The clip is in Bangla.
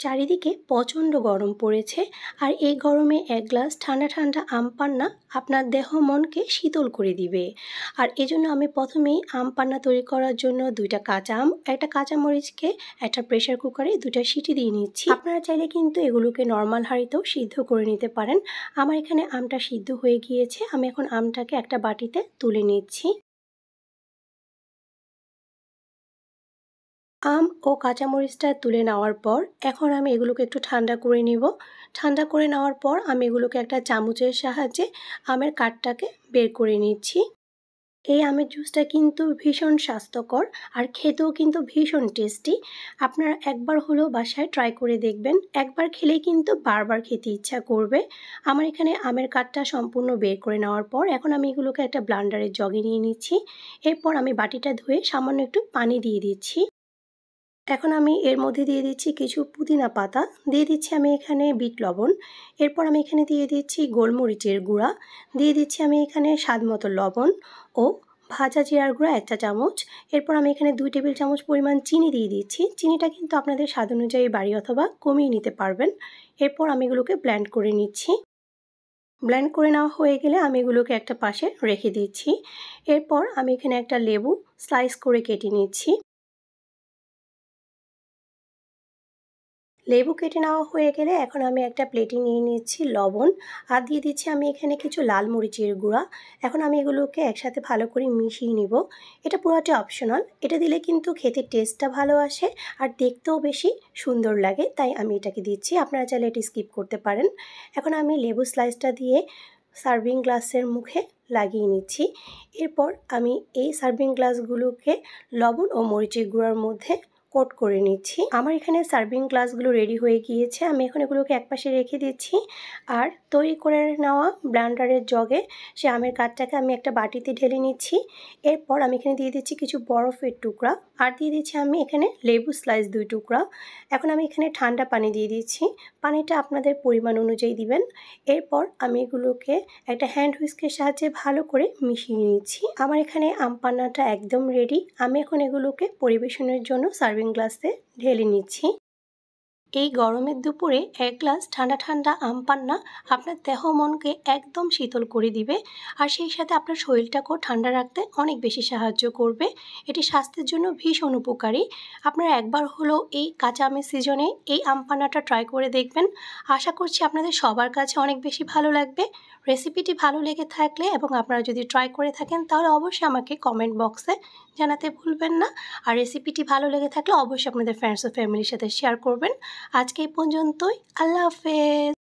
চারিদিকে প্রচণ্ড গরম পড়েছে আর এই গরমে এক গ্লাস ঠান্ডা ঠান্ডা আম পান্না আপনার দেহ মনকে শীতল করে দিবে। আর এজন্য আমি প্রথমেই আম পান্না তৈরি করার জন্য 2টা কাঁচা আম, একটা কাঁচামরিচকে একটা প্রেসার কুকারে 2টা সিটি দিয়ে নিচ্ছি। আপনারা চাইলে কিন্তু এগুলোকে নর্মাল হাঁড়িতেও সিদ্ধ করে নিতে পারেন। আমার এখানে আমটা সিদ্ধ হয়ে গিয়েছে, আমি এখন আমটাকে একটা বাটিতে তুলে নিচ্ছি। আম ও কাঁচামরিচটা তুলে নেওয়ার পর এখন আমি এগুলোকে একটু ঠান্ডা করে নিব। ঠান্ডা করে নেওয়ার পর আমি এগুলোকে একটা চামচের সাহায্যে আমের কাঠটাকে বের করে নিচ্ছি। এই আমের জুসটা কিন্তু ভীষণ স্বাস্থ্যকর আর খেতেও কিন্তু ভীষণ টেস্টি। আপনারা একবার হলেও বাসায় ট্রাই করে দেখবেন, একবার খেলেই কিন্তু বারবার খেতে ইচ্ছা করবে। আমার এখানে আমের কাঠটা সম্পূর্ণ বের করে নেওয়ার পর এখন আমি এগুলোকে একটা ব্লেন্ডারের জগে নিয়ে নিচ্ছি। এরপর আমি বাটিটা ধুয়ে সামান্য একটু পানি দিয়ে দিচ্ছি। এখন আমি এর মধ্যে দিয়ে দিচ্ছি কিছু পুদিনা পাতা, দিয়ে দিচ্ছি আমি এখানে বিট লবণ, এরপর আমি এখানে দিয়ে দিচ্ছি গোলমরিচের গুঁড়া, দিয়ে দিচ্ছি আমি এখানে স্বাদমতো লবণ ও ভাজা জিরার গুঁড়া 1 চা চামচ। এরপর আমি এখানে 2 টেবিল চামচ পরিমাণ চিনি দিয়ে দিচ্ছি। চিনিটা কিন্তু আপনাদের স্বাদ অনুযায়ী বাড়িয়ে অথবা কমিয়ে নিতে পারবেন। এরপর আমি এগুলোকে ব্লেন্ড করে নিচ্ছি। ব্লেন্ড করে নেওয়া হয়ে গেলে আমি এগুলোকে একটা পাশে রেখে দিচ্ছি। এরপর আমি এখানে একটা লেবু স্লাইস করে কেটে নিচ্ছি। লেবু কেটে নেওয়া হয়ে গেলে এখন আমি একটা প্লেটে নিয়ে নিচ্ছি লবণ আর দিয়ে দিচ্ছি আমি এখানে কিছু লাল মরিচের গুঁড়া। এখন আমি এগুলোকে একসাথে ভালো করে মিশিয়ে নিব। এটা পুরোটা অপশনাল, এটা দিলে কিন্তু খেতে টেস্টটা ভালো আসে আর দেখতেও বেশি সুন্দর লাগে, তাই আমি এটাকে দিচ্ছি। আপনারা চাইলে এটি স্কিপ করতে পারেন। এখন আমি লেবু স্লাইসটা দিয়ে সার্ভিং গ্লাসের মুখে লাগিয়ে নিচ্ছি। এরপর আমি এই সার্ভিং গ্লাসগুলোকে লবণ ও মরিচের গুঁড়ার মধ্যে কোট করে নিচ্ছি। আমার এখানে সার্ভিং গ্লাসগুলো রেডি হয়ে গিয়েছে, আমি এখন এগুলোকে একপাশে রেখে দিচ্ছি। আর তৈরি করে নেওয়া ব্লেন্ডারের জগে সে আমের কাঠটাকে আমি একটা বাটিতে ঢেলে নিচ্ছি। এরপর আমি এখানে দিয়ে দিচ্ছি কিছু বরফের টুকরা আর দিয়ে দিচ্ছি আমি এখানে লেবু স্লাইস 2 টুকরা। এখন আমি এখানে ঠান্ডা পানি দিয়ে দিচ্ছি, পানিটা আপনাদের পরিমাণ অনুযায়ী দিবেন। এরপর আমি এগুলোকে একটা হ্যান্ড হুইস্কের সাহায্যে ভালো করে মিশিয়ে নিচ্ছি। আমার এখানে আম পান্নাটা একদম রেডি। আমি এখন এগুলোকে পরিবেশনের জন্য সার্ভিং গ্লাসে ঢেলে নিচ্ছি। এই গরমের দুপুরে এক গ্লাস ঠান্ডা ঠান্ডা আম পান্না আপনার দেহ মনকে একদম শীতল করে দিবে আর সেই সাথে আপনার শরীরটাকেও ঠান্ডা রাখতে অনেক বেশি সাহায্য করবে। এটি স্বাস্থ্যের জন্য ভীষণ উপকারী। আপনারা একবার হলেও এই কাঁচা আমের সিজনে এই আম পান্নাটা ট্রাই করে দেখবেন। আশা করছি আপনাদের সবার কাছে অনেক বেশি ভালো লাগবে। রেসিপিটি ভালো লেগে থাকলে এবং আপনারা যদি ট্রাই করে থাকেন তাহলে অবশ্যই আমাকে কমেন্ট বক্সে জানাতে ভুলবেন না। আর রেসিপিটি ভালো লেগে থাকলে অবশ্যই আপনাদের ফ্রেন্ডস ও ফ্যামিলির সাথে শেয়ার করবেন। আজকে এই পর্যন্তই। আল্লাহ হাফেজ।